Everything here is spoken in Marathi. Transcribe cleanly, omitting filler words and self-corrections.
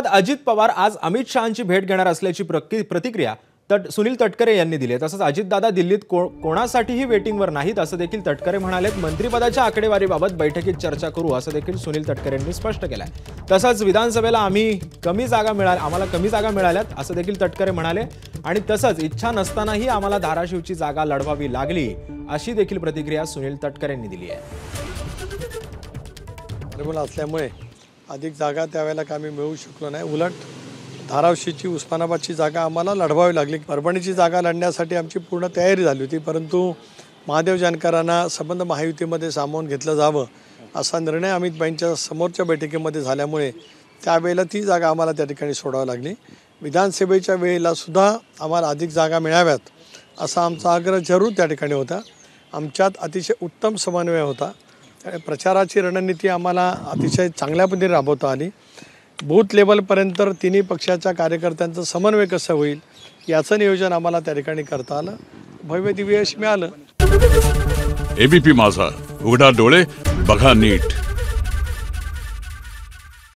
अजित पवार आज अमित शहांची भेट घेणार असल्याची प्रतिक्रिया सुनील तटकरे यांनी दिली आहे। तसंच अजितदादा दिल्लीत कोणासाठीही वेटिंगवर नाहीत असं देखील तटकरे म्हणालेत। मंत्रिपदाच्या आकडेवारीबाबत बैठकीत चर्चा करू असं देखील सुनील तटकरे यांनी स्पष्ट केलंय। तसंच विधानसभेला आम्हाला कमी जागा मिळाल्यात असं देखील तटकरे म्हणाले आणि तसंच इच्छा नसतानाही आम्हाला धाराशिवची जागा लढवावी लागली अशी देखील प्रतिक्रिया सुनील तटकरे यांनी दिली आहे। असल्यामुळे अधिक जागा त्यावेळेला आम्ही मिळवू शकलो नाही। उलट धाराशिवची उस्मानाबादची जागा आम्हाला लढवावी लागली। परभणीची जागा लढण्यासाठी आमची पूर्ण तयारी झाली होती, परंतु महादेव जानकरांना संबंध महायुतीमध्ये सामावून घेतलं जावं असा निर्णय अमितभाईंच्या समोरच्या बैठकीमध्ये झाल्यामुळे त्यावेळेला ती जागा आम्हाला त्या ठिकाणी सोडावी लागली। विधानसभेच्या वेळेला सुद्धा आम्हाला अधिक जागा मिळाव्यात असा आमचा आग्रह जरूर त्या ठिकाणी होता। आमच्यात अतिशय उत्तम समन्वय होता। प्रचाराची रणनीती आम्हाला अतिशय चांगल्या पद्धतीने राबवता आली। बूथ लेवलपर्यंत तिन्ही पक्षाच्या कार्यकर्त्यांचं समन्वय कसं होईल याचं नियोजन आम्हाला त्या ठिकाणी करता आलं। भव्य दिव्य यश मिळालं। एबीपी माझा, उघडा डोळे बघा नीट।